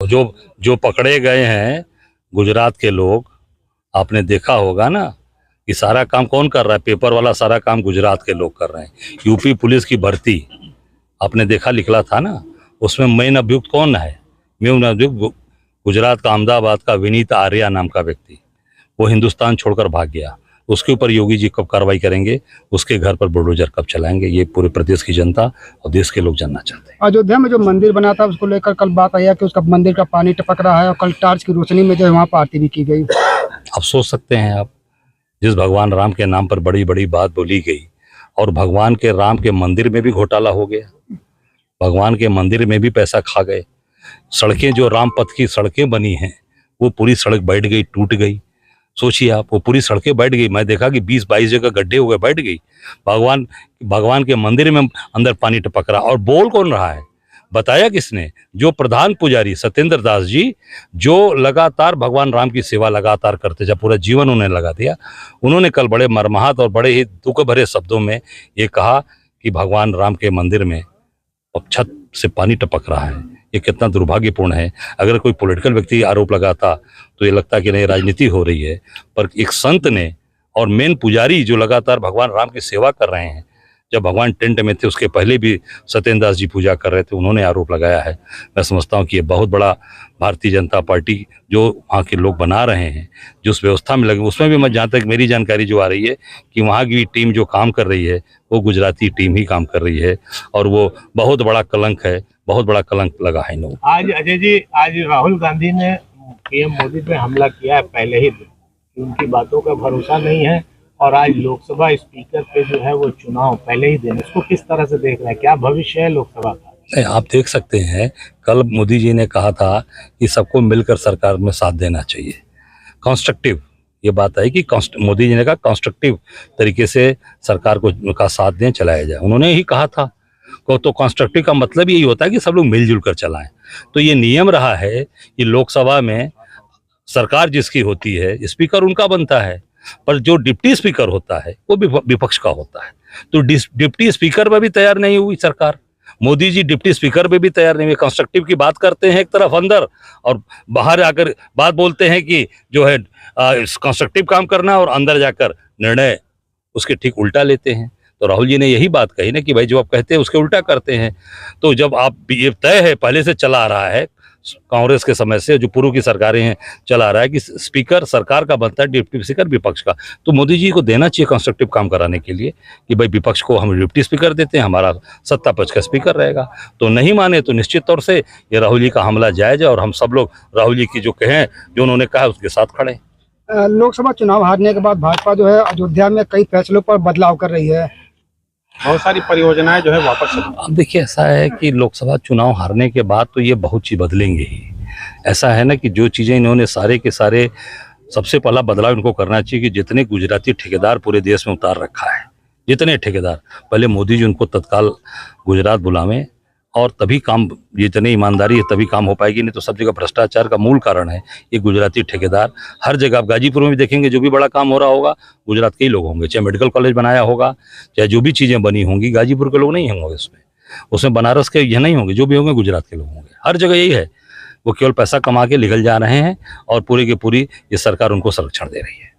जो जो पकड़े गए हैं गुजरात के लोग, आपने देखा होगा ना कि सारा काम कौन कर रहा है, पेपर वाला सारा काम गुजरात के लोग कर रहे हैं। यूपी पुलिस की भर्ती आपने देखा निकला था ना, उसमें मेन अभियुक्त कौन है? मेन अभियुक्त गुजरात का अहमदाबाद का विनीत आर्या नाम का व्यक्ति, वो हिंदुस्तान छोड़कर भाग गया। उसके ऊपर योगी जी कब कार्रवाई करेंगे, उसके घर पर बुलडोजर कब चलाएंगे, ये पूरे प्रदेश की जनता और देश के लोग जानना चाहते हैं। अयोध्या में जो मंदिर बना था उसको लेकर कल बात आई है कि उसका मंदिर का पानी टपक रहा है और कल टार्च की रोशनी में जो है वहाँ पर आरती भी की गई। आप सोच सकते हैं, आप जिस भगवान राम के नाम पर बड़ी बड़ी बात बोली गई और भगवान के राम के मंदिर में भी घोटाला हो गया, भगवान के मंदिर में भी पैसा खा गए। सड़कें जो राम पथ की सड़कें बनी हैं वो पूरी सड़क बैठ गई, टूट गई। सोचिए आप, वो पूरी सड़कें बैठ गई। मैं देखा कि 20-22 जगह गड्ढे हो गए, बैठ गई। भगवान के मंदिर में अंदर पानी टपक रहा। और बोल कौन रहा है, बताया किसने? जो प्रधान पुजारी सत्येंद्र दास जी, जो लगातार भगवान राम की सेवा लगातार करते, जब पूरा जीवन उन्होंने लगा दिया, उन्होंने कल बड़े मर्माहत और बड़े ही दुख भरे शब्दों में ये कहा कि भगवान राम के मंदिर में अब छत से पानी टपक रहा है। ये कितना दुर्भाग्यपूर्ण है। अगर कोई पॉलिटिकल व्यक्ति आरोप लगाता तो ये लगता कि नहीं राजनीति हो रही है, पर एक संत ने और मेन पुजारी जो लगातार भगवान राम की सेवा कर रहे हैं, जब भगवान टेंट में थे उसके पहले भी सत्येंद्र दास जी पूजा कर रहे थे, उन्होंने आरोप लगाया है। मैं समझता हूँ कि ये बहुत बड़ा भारतीय जनता पार्टी जो वहाँ के लोग बना रहे हैं, जो उस व्यवस्था में लगे, उसमें भी मैं जहाँ तक मेरी जानकारी जो आ रही है कि वहाँ की टीम जो काम कर रही है वो गुजराती टीम ही काम कर रही है और वो बहुत बड़ा कलंक है, बहुत बड़ा कलंक लगा है इन लोगों को। आज अजय जी, आज राहुल गांधी ने पीएम मोदी पे हमला किया है पहले ही दिन, उनकी बातों का भरोसा नहीं है और आज लोकसभा स्पीकर पे जो है वो चुनाव पहले ही दिन, इसको किस तरह से देख रहे हैं? क्या भविष्य है लोकसभा का? नहीं, आप देख सकते हैं कल मोदी जी ने कहा था कि सबको मिलकर सरकार में साथ देना चाहिए। कंस्ट्रक्टिव ये बात है कि मोदी जी ने कहा कंस्ट्रक्टिव तरीके से सरकार को का साथ दें, चलाया जाए। उन्होंने ही कहा था तो कंस्ट्रक्टिव का मतलब यही होता है कि सब लोग मिलजुल कर चलाएं। तो ये नियम रहा है कि लोकसभा में सरकार जिसकी होती है स्पीकर उनका बनता है, पर जो डिप्टी स्पीकर होता है वो भी विपक्ष का होता है। तो डिप्टी स्पीकर में भी तैयार नहीं हुई सरकार, मोदी जी डिप्टी स्पीकर में भी तैयार नहीं हुए। कंस्ट्रक्टिव की बात करते हैं एक तरफ अंदर और बाहर आकर बात बोलते हैं कि जो है कंस्ट्रक्टिव काम करना है और अंदर जाकर निर्णय उसके ठीक उल्टा लेते हैं। तो राहुल जी ने यही बात कही ना कि भाई जो आप कहते हैं उसके उल्टा करते हैं। तो जब आप ये तय है, पहले से चला आ रहा है कांग्रेस के समय से, जो पूर्व की सरकारें हैं चला रहा है कि स्पीकर सरकार का बनता है, डिप्टी स्पीकर विपक्ष का। तो मोदी जी को देना चाहिए कंस्ट्रक्टिव काम कराने के लिए कि भाई विपक्ष को हम डिप्टी स्पीकर देते हैं, हमारा सत्ता पक्ष का स्पीकर रहेगा। तो नहीं माने तो निश्चित तौर से ये राहुल जी का हमला जायज है और हम सब लोग राहुल जी की जो कहें, जो उन्होंने कहा उसके साथ खड़े। लोकसभा चुनाव हारने के बाद भाजपा जो है अयोध्या में कई फैसलों पर बदलाव कर रही है, बहुत सारी परियोजनाएं जो है वापस। अब देखिए, ऐसा है कि लोकसभा चुनाव हारने के बाद तो ये बहुत चीज बदलेंगे ही। ऐसा है ना कि जो चीजें इन्होंने सारे के सारे, सबसे पहला बदलाव इनको करना चाहिए कि जितने गुजराती ठेकेदार पूरे देश में उतार रखा है, जितने ठेकेदार, पहले मोदी जी उनको तत्काल गुजरात बुलावें और तभी काम, जितनी ईमानदारी है तभी काम हो पाएगी। नहीं तो सब जगह भ्रष्टाचार का मूल कारण है ये गुजराती ठेकेदार। हर जगह आप गाजीपुर में भी देखेंगे, जो भी बड़ा काम हो रहा होगा गुजरात के ही लोग होंगे। चाहे मेडिकल कॉलेज बनाया होगा, चाहे जो भी चीज़ें बनी होंगी, गाजीपुर के लोग नहीं होंगे उसमें बनारस के ये नहीं होंगे, जो भी होंगे गुजरात के लोग होंगे। हर जगह यही है, वो केवल पैसा कमा के निकल जा रहे हैं और पूरी की पूरी ये सरकार उनको संरक्षण दे रही है।